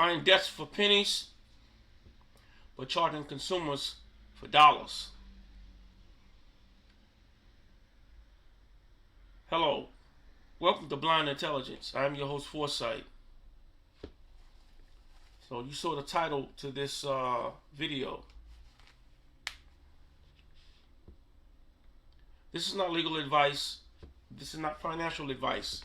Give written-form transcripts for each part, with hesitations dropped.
buying debts for pennies, but charging consumers for dollars. Hello, welcome to Blind Intelligence. I am your host, Foresight. So you saw the title to this video. This is not legal advice. This is not financial advice.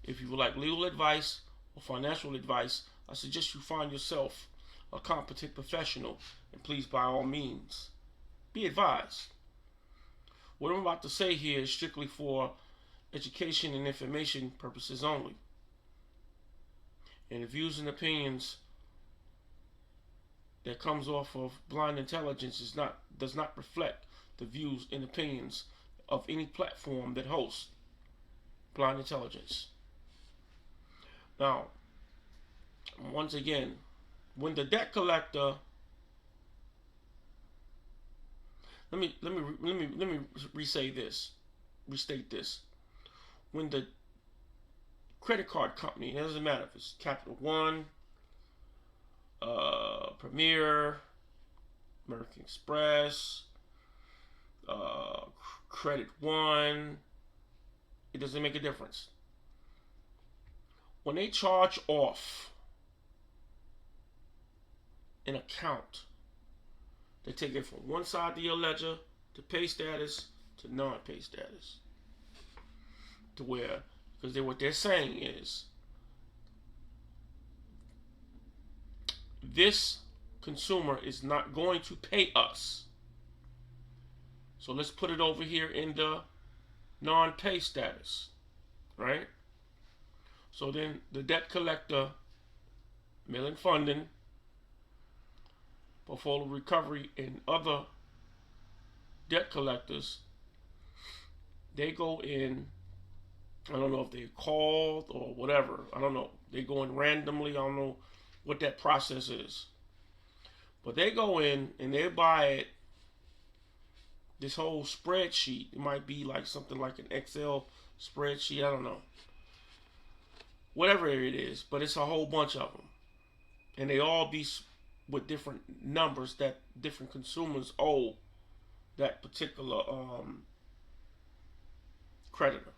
If you would like legal advice or financial advice, I suggest you find yourself a competent professional, and please, by all means, be advised. What I'm about to say here is strictly for education and information purposes only. And the views and opinions that comes off of Blind Intelligence does not reflect the views and opinions of any platform that hosts Blind Intelligence. Now, once again, when the debt collector, let me restate this. When the credit card company, it doesn't matter if it's Capital One, Premier, American Express, Credit One, it doesn't make a difference. When they charge off an account, they take it from one side of your ledger to pay status to non-pay status. To where, because what they're saying is, this consumer is not going to pay us. So let's put it over here in the non-pay status, right? So then the debt collector, Millen Funding, Portfolio Recovery, and other debt collectors, they go in, I don't know if they're called or whatever, I don't know. They go in randomly, I don't know what that process is. But they go in and they buy it, this whole spreadsheet. It might be like something like an Excel spreadsheet, I don't know. Whatever it is, but it's a whole bunch of them. And they all be with different numbers that different consumers owe that particular creditor.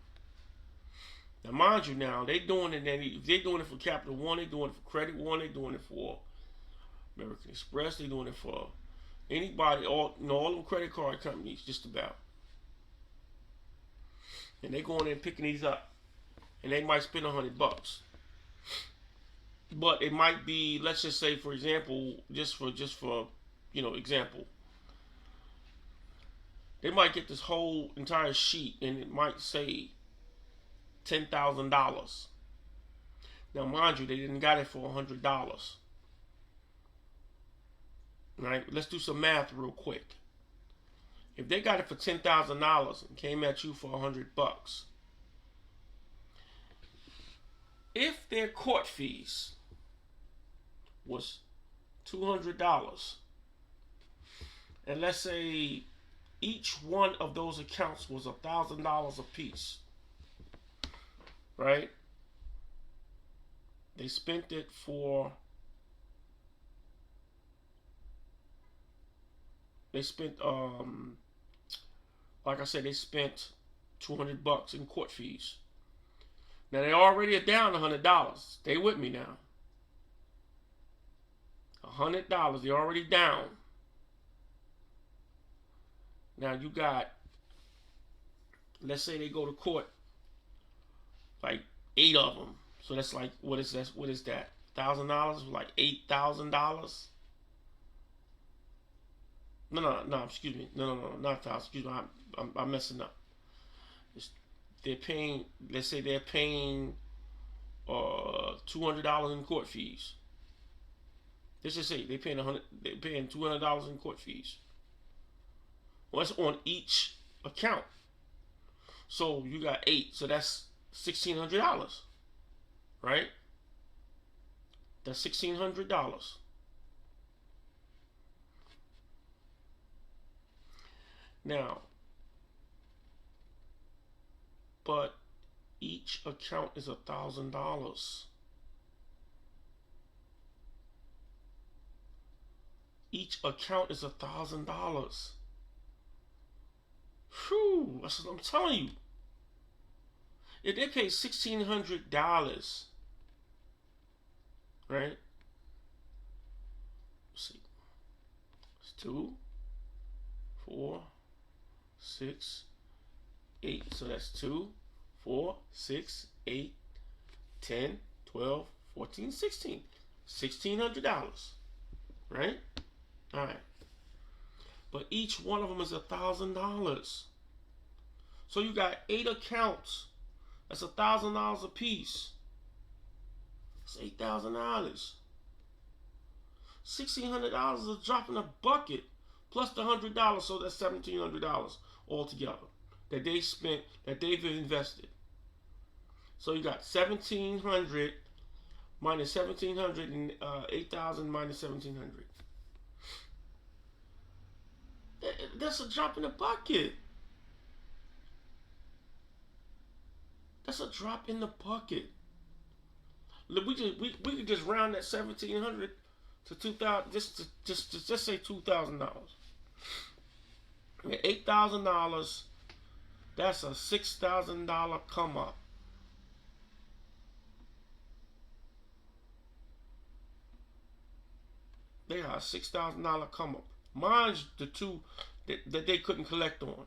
Now, mind you, now they're doing it for Capital One, they're doing it for Credit One, they're doing it for American Express, they're doing it for anybody, all them credit card companies, just about. And they're going in and picking these up, and they might spend $100. But it might be, let's just say, for example, just for example, they might get this whole entire sheet, and it might say $10,000. Now, mind you, they didn't got it for $100. Right? Let's do some math real quick. If they got it for $10,000 and came at you for $100, if their court fees was $200, and let's say each one of those accounts was $1,000 a piece, right? They spent it for, like I said, they spent $200 in court fees. Now they already are down $100. Stay with me now. $100, they're already down. Now you got, let's say they go to court, like 8 of them. So that's like, what is that? $1,000, like $8,000. No, excuse me. No, not 1,000. Excuse me, I'm messing up. They're paying, let's say they're paying $200 in court fees. Let's just say they're paying $200 in court fees. Well, that's on each account. So you got 8, so that's $1,600, right? That's $1,600. Now, but each account is $1,000. Each account is $1,000. Whew, that's what I'm telling you. If they pay $1,600, right? Let's see. It's 2, 4, 6, 8. So that's 2, 4, 6, 8, 10, 12, 14, 16. $1,600. Right? Alright. But each one of them is $1,000. So you got 8 accounts. That's $1,000 a piece. It's $8,000. $1,600 is a drop in the bucket. Plus the $100, so that's $1,700 altogether that they spent, that they've invested. So you got 1,700 minus 1,700 and 8,000 minus 1,700. That's a drop in the bucket. That's a drop in the bucket. We could just round that 1,700 to 2,000. Just say $2,000. $8,000. That's a $6,000 come up. They got a $6,000 come up. Mine's the two that they couldn't collect on.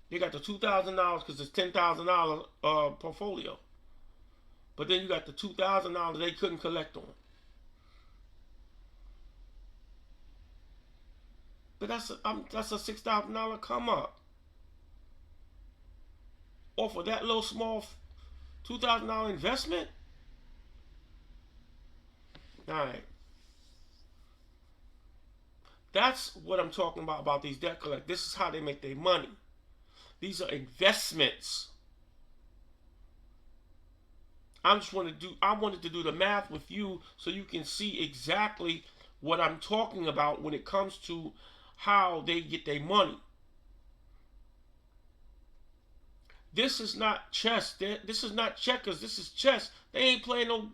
They got the $2,000 because it's $10,000 portfolio. But then you got the $2,000 they couldn't collect on. But that's a $6,000 come up. Off of that little small $2,000 investment. All right. That's what I'm talking about these debt collectors. This is how they make their money. These are investments. I wanted to do the math with you so you can see exactly what I'm talking about when it comes to how they get their money. This is not chess. This is not checkers. This is chess. They ain't playing no.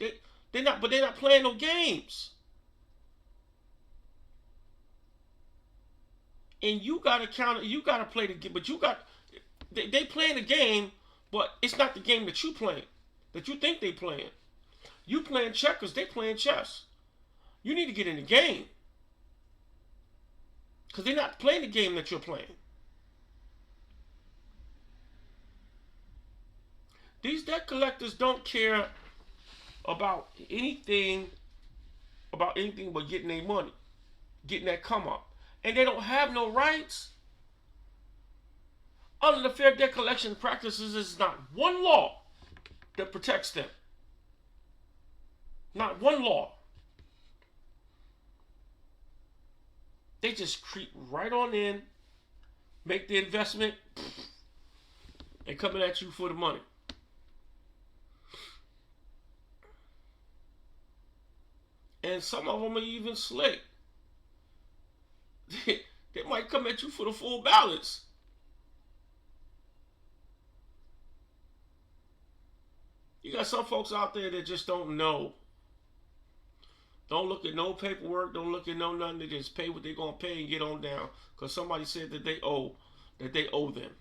They're not playing no games. And you gotta counter. You gotta play the game. But they playing the game, but it's not the game that you playing. That you think they playing. You playing checkers. They playing chess. You need to get in the game. Because they're not playing the game that you're playing. These debt collectors don't care about anything but getting their money, getting that come up. And they don't have no rights. Under the Fair Debt Collection Practices, there's not one law that protects them. Not one law. They just creep right on in, make the investment, and coming at you for the money. And some of them are even slick. They might come at you for the full balance. You got some folks out there that just don't know. Don't look at no paperwork. Don't look at no nothing. They just pay what they're gonna pay and get on down. Because somebody said that they owe them.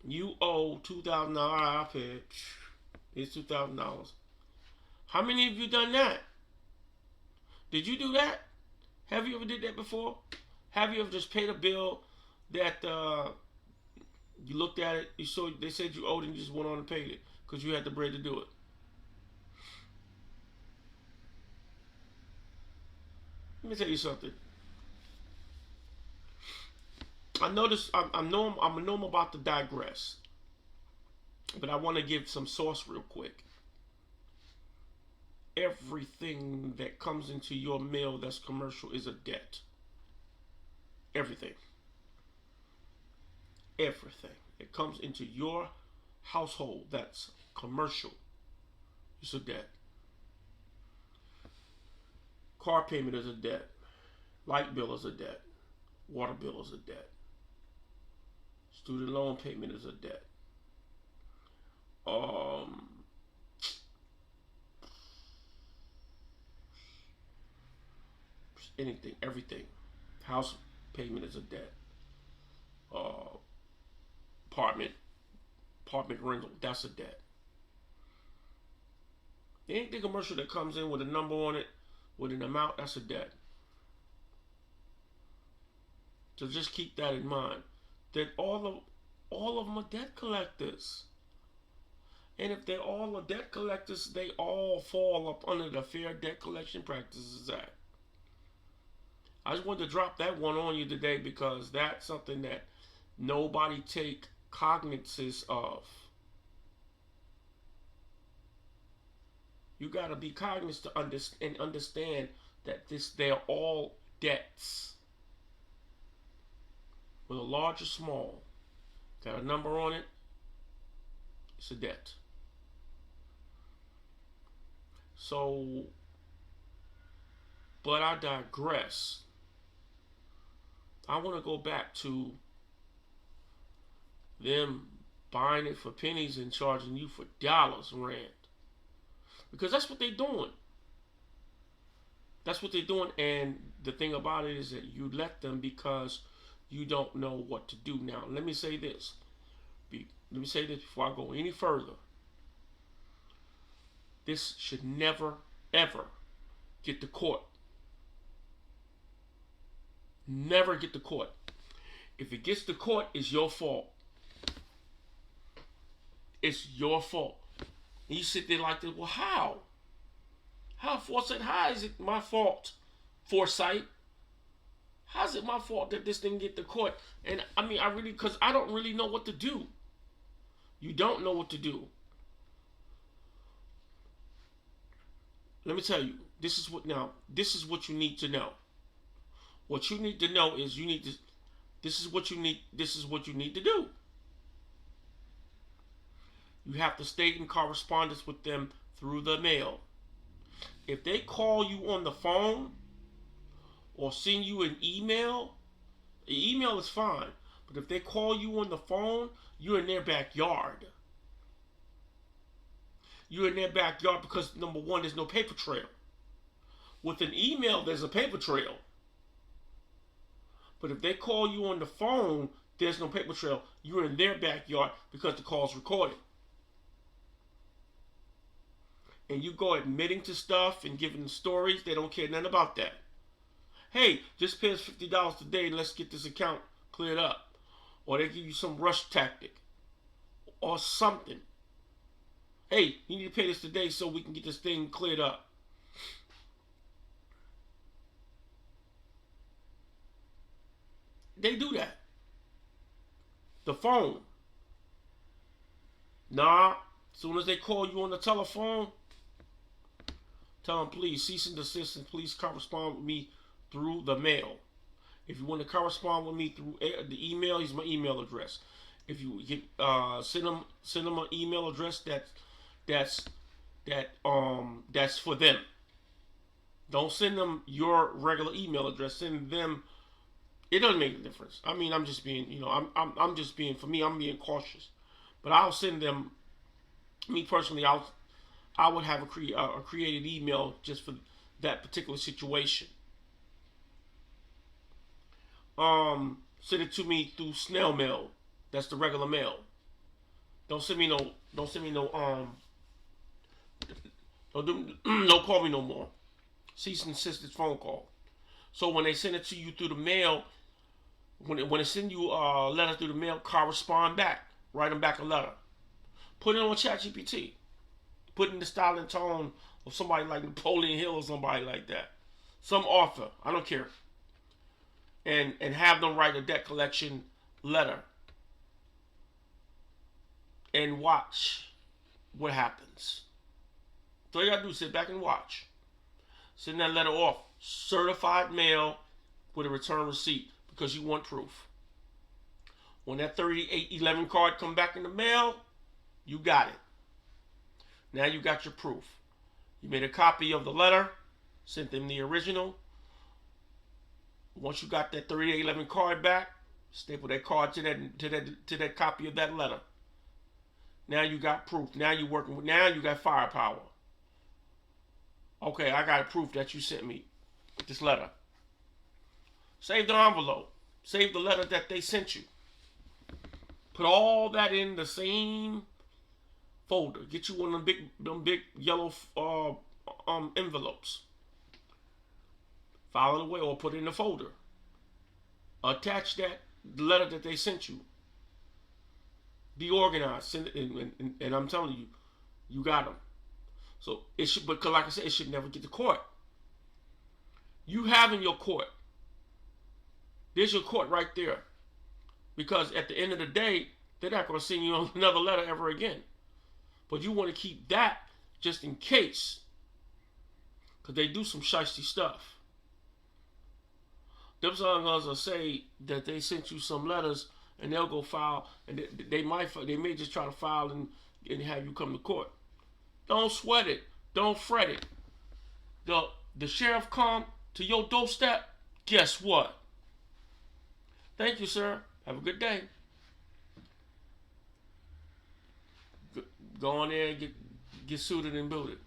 You owe $2,000. I paid. It's $2,000. How many of you done that? Did you do that? Have you ever did that before? Have you ever just paid a bill that you looked at it, you saw they said you owed it, and you just went on and paid it because you had the bread to do it? Let me tell you something. I notice I know I'm about to digress, but I want to give some source real quick. Everything that comes into your mail that's commercial is a debt. Everything. Everything that comes into your household that's commercial is a debt. Car payment is a debt. Light bill is a debt. Water bill is a debt. Student loan payment is a debt. anything, everything. House payment is a debt. Uh, apartment, apartment rental, that's a debt. Anything commercial that comes in with a number on it, with an amount, that's a debt. So just keep that in mind. That all of them are debt collectors. And if they're all are debt collectors, they all fall up under the Fair Debt Collection Practices Act. I just wanted to drop that one on you today because that's something that nobody take cognizance of. You got to be cognizant and understand that they're all debts. Whether large or small, got a number on it, it's a debt. So, but I digress. I want to go back to them buying it for pennies and charging you for dollars, rand. Because that's what they're doing. That's what they're doing. And the thing about it is that you let them because you don't know what to do. Now, let me say this. Let me say this before I go any further. This should never, ever get to court. Never get to court. If it gets to court, it's your fault. It's your fault. And you sit there like this, well, how? How, Foresight? How is it my fault, Foresight? How's it my fault that this didn't get to court? And I mean, because I don't really know what to do. You don't know what to do. Let me tell you, this is what you need to know. What you need to know is this is what you need to do. You have to stay in correspondence with them through the mail. If they call you on the phone or send you an email is fine. But if they call you on the phone, you're in their backyard. You're in their backyard because, number one, there's no paper trail. With an email, there's a paper trail. But if they call you on the phone, there's no paper trail. You're in their backyard because the call's recorded. And you go admitting to stuff and giving them stories, they don't care nothing about that. Hey, just pay us $50 today and let's get this account cleared up. Or they give you some rush tactic. Or something. Hey, you need to pay this today so we can get this thing cleared up. They do that. The phone. Nah, as soon as they call you on the telephone, tell them, please, cease and desist, and please correspond with me through the mail. If you want to correspond with me through the email, here's my email address. If you get, send them an email address that's for them. Don't send them your regular email address. Send them. It doesn't make a difference. I mean, I'm just being, I'm just being, for me, I'm being cautious. But I'll send them. Me personally, I would have a created email just for that particular situation. Send it to me through snail mail. That's the regular mail. Don't call me no more. Cease and desist this phone call. So when they send it to you through the mail, when they send you a letter through the mail, correspond back. Write them back a letter. Put it on ChatGPT. Put it in the style and tone of somebody like Napoleon Hill or somebody like that. Some author. I don't care. And have them write a debt collection letter. And watch what happens. So all you gotta do is sit back and watch. Send that letter off. Certified mail with a return receipt because you want proof. When that 3811 card come back in the mail, you got it. Now you got your proof. You made a copy of the letter, sent them the original. Once you got that 3811 card back, staple that card to that copy of that letter. Now you got proof. Now you got firepower. Okay, I got proof that you sent me this letter. Save the envelope. Save the letter that they sent you. Put all that in the same folder. Get you one of them big yellow envelopes. File it away or put it in the folder. Attach that letter that they sent you. Be organized. Send it, and I'm telling you, you got them. So it should, but like I said, it should never get to court. You have in your court. There's your court right there. Because at the end of the day, they're not going to send you another letter ever again. But you want to keep that just in case. Because they do some shiesty stuff. Them songers will say that they sent you some letters and they'll go file, and they may just try to file and have you come to court. Don't sweat it. Don't fret it. The sheriff come to your doorstep. Guess what? Thank you, sir. Have a good day. Go on there and get suited and booted.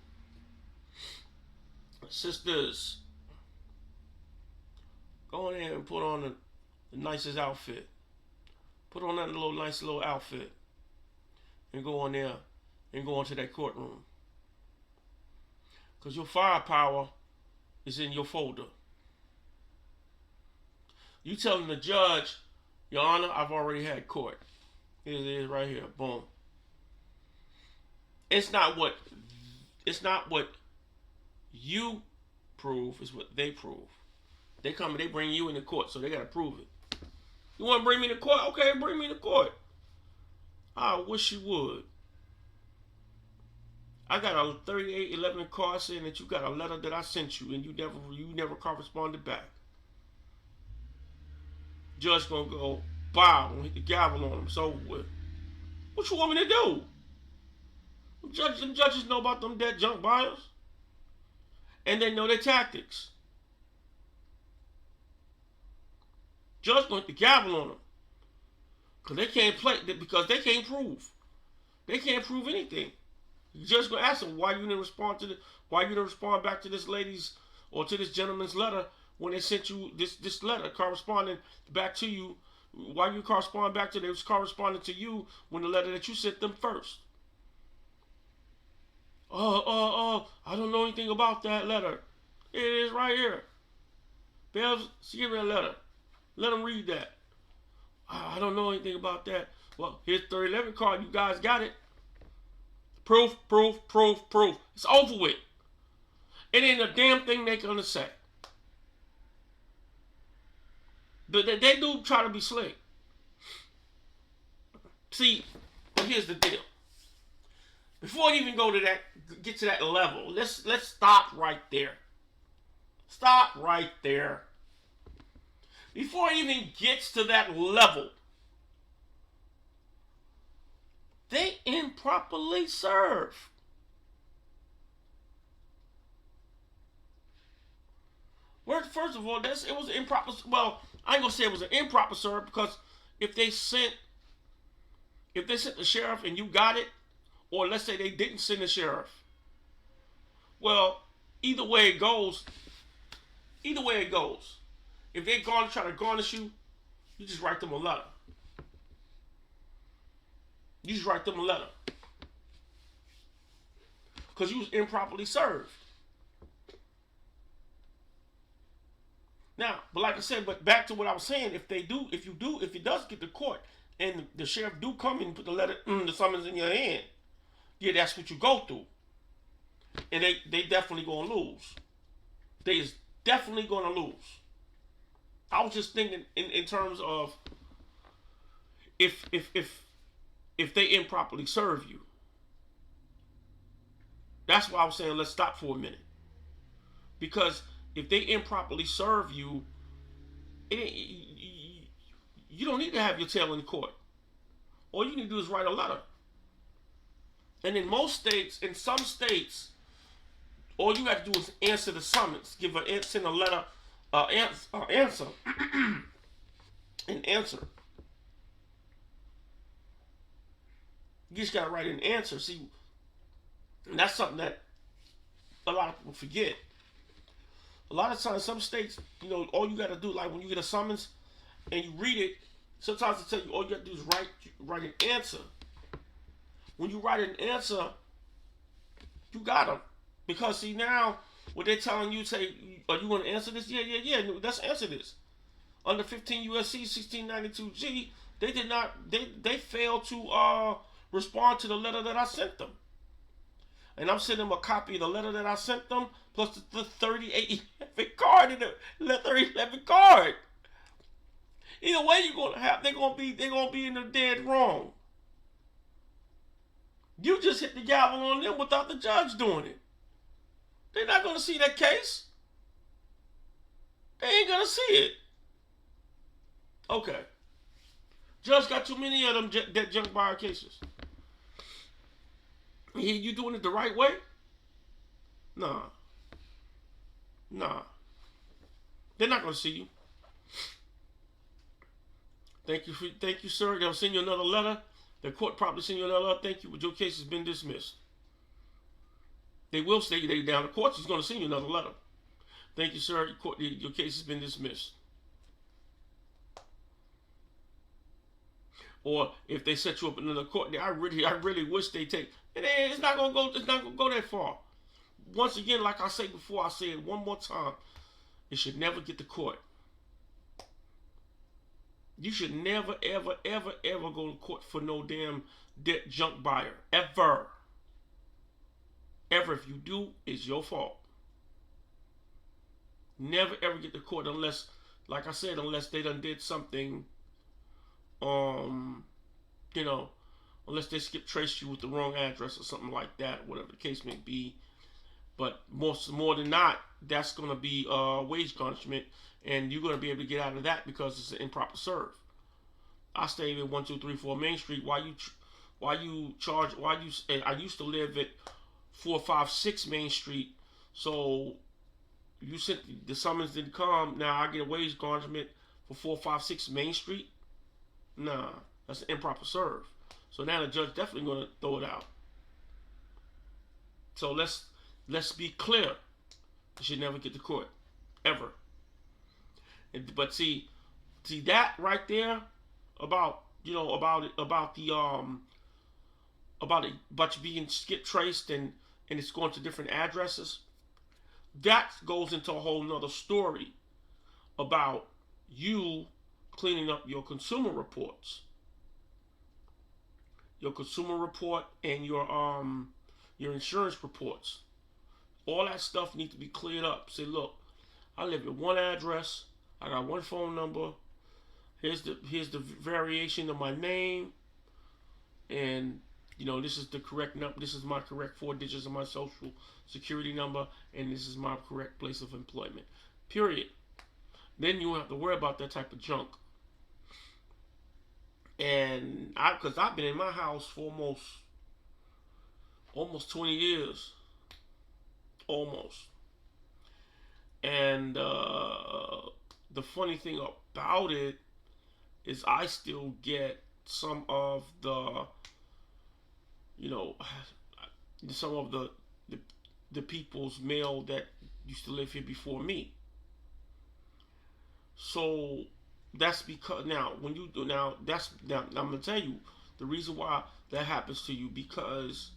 Sisters, go on there and put on the nicest outfit. Put on that nice little outfit and go on there and go into that courtroom. Because your firepower is in your folder. You telling the judge, Your Honor, I've already had court. Here it is right here. Boom. It's not what you prove, it's what they prove. They come and they bring you into court, so they gotta prove it. You wanna bring me to court? Okay, bring me to court. I wish you would. I got a 3811 card saying that you got a letter that I sent you and you never corresponded back. Judge gonna go, bow, and hit the gavel on him. It's over with. What you want me to do? Them judges know about them dead junk buyers. And they know their tactics. Judge gonna hit the gavel on them. Because they can't play, because they can't prove. They can't prove anything. The judge gonna ask them why you didn't respond back to this lady's or to this gentleman's letter when they sent you this letter corresponding back to you. Why you correspond back to them? It was corresponding to you when the letter that you sent them first. I don't know anything about that letter. It is right here. Bells, give me a letter. Let them read that. I don't know anything about that. Well, here's 3011 card. You guys got it. Proof. It's over with. It ain't a damn thing they gonna say. But they do try to be slick. See, but here's the deal. Before you even get to that level, let's stop right there. Stop right there. Before it even gets to that level, they improperly serve. First of all, it was an improper. Well, I ain't gonna say it was an improper serve because if they sent the sheriff and you got it, or let's say they didn't send the sheriff. Well, either way it goes. If they're going to try to garnish you, you just write them a letter. Because you was improperly served. Now, but like I said, but back to what I was saying, if it does get to court and the sheriff do come and put the summons in your hand, yeah, that's what you go through. And they definitely gonna lose. They is definitely gonna lose. I was just thinking in terms of if they improperly serve you. That's why I was saying let's stop for a minute. Because if they improperly serve you, you don't need to have your tail in court. All you need to do is write a letter. And in some states, all you have to do is answer the summons, send a letter, answer, an answer. You just gotta write an answer. See, and that's something that a lot of people forget. A lot of times, some states, all you got to do, like when you get a summons and you read it, sometimes they tell you all you got to do is write an answer. When you write an answer, you got them. Because see now, what they're telling you, say, are you going to answer this? Yeah. Let's answer this. Under 15 USC 1692G, they did not. They failed to respond to the letter that I sent them. And I'm sending them a copy of the letter that I sent them, plus the 3811 card and the 3011 card. Either way, they're gonna be in the dead wrong. You just hit the gavel on them without the judge doing it. They're not gonna see that case. They ain't gonna see it. Okay. Judge got too many of them dead junk buyer cases. You doing it the right way? Nah. They're not gonna see you. Thank you, sir. They'll send you another letter. The court probably send you another letter. Thank you, but your case has been dismissed. They will stay down. The court is going to send you another letter. Thank you, sir. Your case has been dismissed. Or if they set you up in another court, I really wish they take. It's not gonna go. It's not gonna go that far. Once again, like I said before, I say it one more time. It should never get to court. You should never, ever, ever, ever go to court for no damn debt junk buyer. Ever. Ever. If you do, it's your fault. Never, ever get to court unless, like I said, unless they done did something, unless they traced you with the wrong address or something like that, whatever the case may be. But more than not, that's going to be wage garnishment, and you're going to be able to get out of that because it's an improper serve. I stayed at 1234 Main Street. I used to live at 456 Main Street. So you sent the summons didn't come. Now I get a wage garnishment for 456 Main Street. Nah, that's an improper serve. So now the judge definitely going to throw it out. So let's be clear. You should never get to court, ever. But see that right there about you being skip traced and it's going to different addresses. That goes into a whole nother story about you cleaning up your consumer reports. Your consumer report and your insurance reports. All that stuff needs to be cleared up. Say, look, I live at one address. I got one phone number. Here's the variation of my name, and this is the correct number. This is my correct 4 digits of my social security number, and this is my correct place of employment. Period. Then you won't have to worry about that type of junk. And because I've been in my house for almost 20 years. Almost. And the funny thing about it is I still get some of the people's mail that used to live here before me. So that's because I'm gonna tell you the reason why that happens to you, because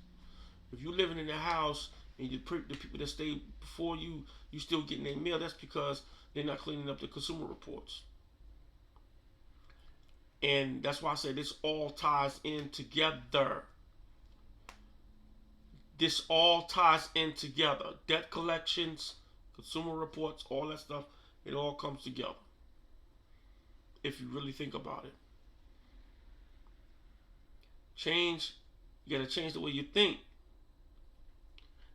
if you're living in the house and the people that stay before you still getting their mail, that's because they're not cleaning up the consumer reports. And that's why I say this all ties in together. This all ties in together. Debt collections, consumer reports, all that stuff, it all comes together. If you really think about it. You gotta change the way you think.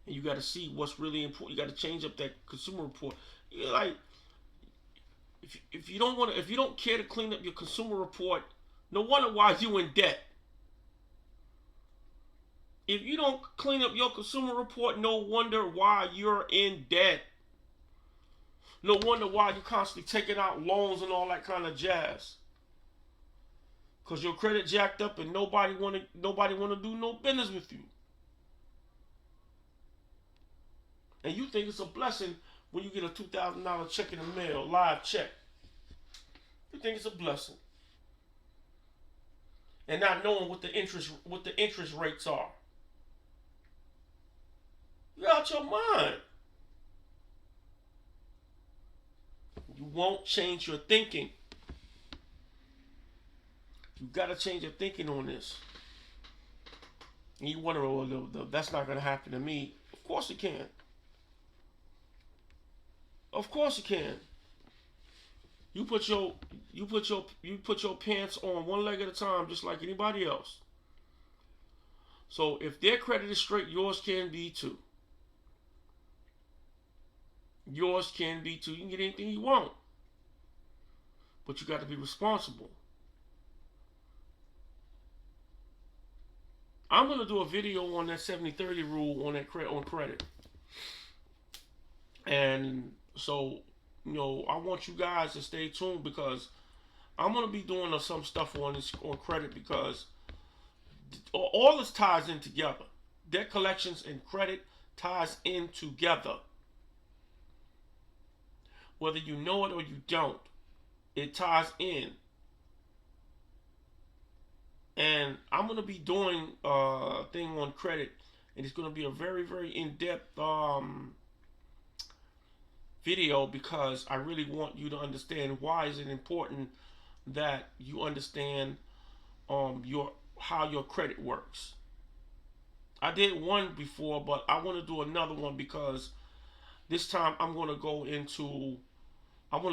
And you gotta see what's really important. You gotta change up that consumer report. If you don't care to clean up your consumer report, no wonder why you in debt. If you don't clean up your consumer report, no wonder why you're in debt. No wonder why you're constantly taking out loans and all that kind of jazz. Because your credit jacked up and nobody want to do no business with you. And you think it's a blessing when you get a $2,000 check in the mail, live check. You think it's a blessing, and not knowing what the interest rates are. You're out your mind. You won't change your thinking. You got to change your thinking on this. And you wonder, oh, that's not going to happen to me. Of course it can. Of course it can. You put your pants on one leg at a time, just like anybody else. So if their credit is straight, yours can be too. Yours can be too. You can get anything you want, but you got to be responsible. I'm going to do a video on that 70-30 rule on credit. And so, I want you guys to stay tuned, because I'm going to be doing some stuff on credit, because all this ties in together. Debt collections and credit ties in together. Whether you know it or you don't, it ties in. And I'm going to be doing a thing on credit, and it's going to be a very, very in-depth video, because I really want you to understand why is it important that you understand how your credit works. I did one before, but I want to do another one, because this time I'm going to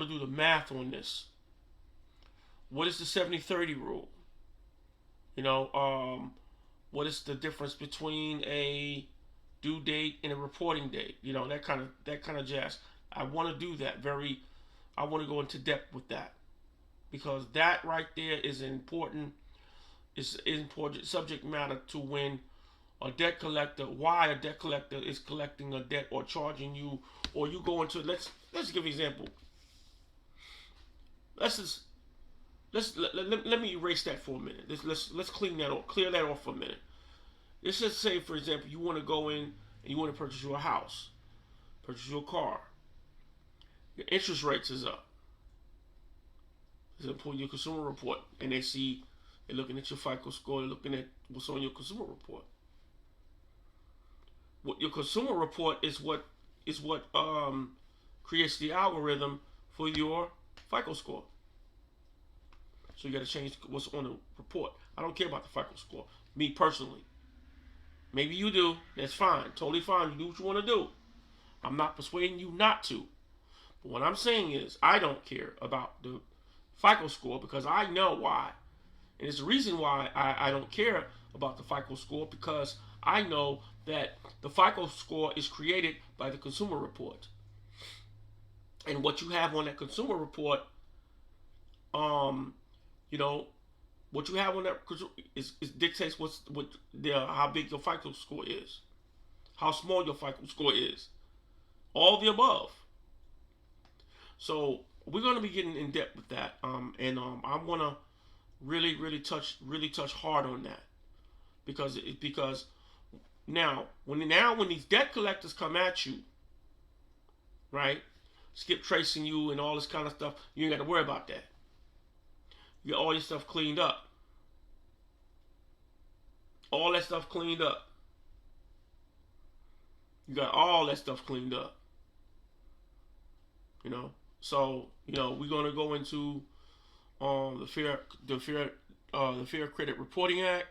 do the math on this. What is the 70-30 rule? What is the difference between a due date and a reporting date? That kind of jazz. I want to do that. I want to go into depth with that, because that right there is important. It's important subject matter to when a debt collector, why a debt collector is collecting a debt or charging you, or you go into, let's give an example. Let me erase that for a minute. Let's clear that off for a minute. Let's just say, for example, you want to go in and you want to purchase your house, purchase your car. Your interest rates is up. They pull your consumer report, and they're looking at your FICO score, they're looking at what's on your consumer report. What your consumer report is what creates the algorithm for your FICO score. So you got to change what's on the report. I don't care about the FICO score. Me personally. Maybe you do. That's fine. Totally fine. You do what you want to do. I'm not persuading you not to. But what I'm saying is, I don't care about the FICO score, because I know why. And it's the reason why I don't care about the FICO score, because I know that the FICO score is created by the consumer report. And what you have on that consumer report, what you have on that is dictates how big your FICO score is, how small your FICO score is, all the above. So we're going to be getting in depth with that, and I want to really touch hard on that, because now when these debt collectors come at you, right, skip tracing you and all this kind of stuff, you ain't got to worry about that. You got all your stuff cleaned up. All that stuff cleaned up. You got all that stuff cleaned up. So we're gonna go into the Fair Credit Reporting Act.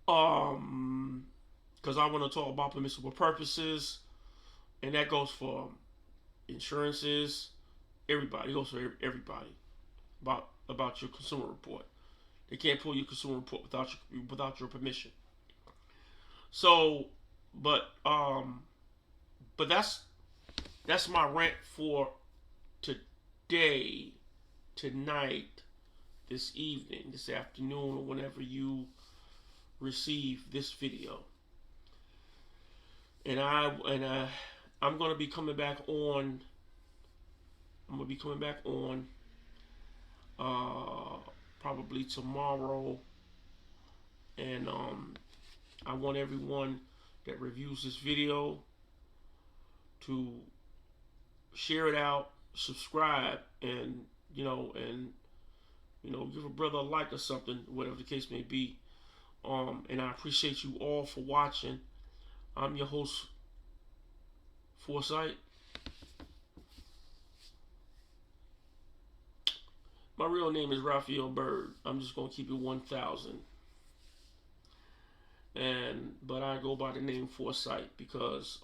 Because I want to talk about permissible purposes, and that goes for insurances, everybody. It goes for everybody about your consumer report. They can't pull your consumer report without your permission. So, but that's my rant for today, tonight, this evening, this afternoon, or whenever you receive this video. And I'm gonna be coming back on. Probably tomorrow, and I want everyone that reviews this video to share it out, subscribe, and give a brother a like or something, whatever the case may be. And I appreciate you all for watching. I'm your host, Foresight. My real name is Raphael Bird. I'm just gonna keep it 1,000. But I go by the name Foresight because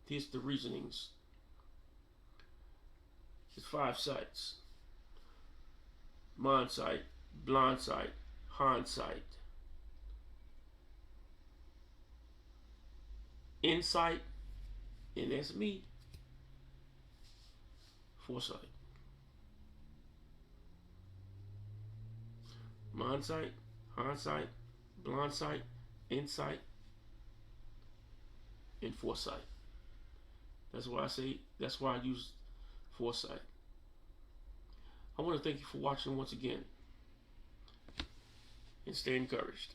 here's the reasonings. It's 5 sights: mind sight, blind sight, hindsight, insight, and that's me, Foresight. Mind sight, hindsight, blind sight, insight, and foresight. That's why I use foresight. I want to thank you for watching once again, and stay encouraged.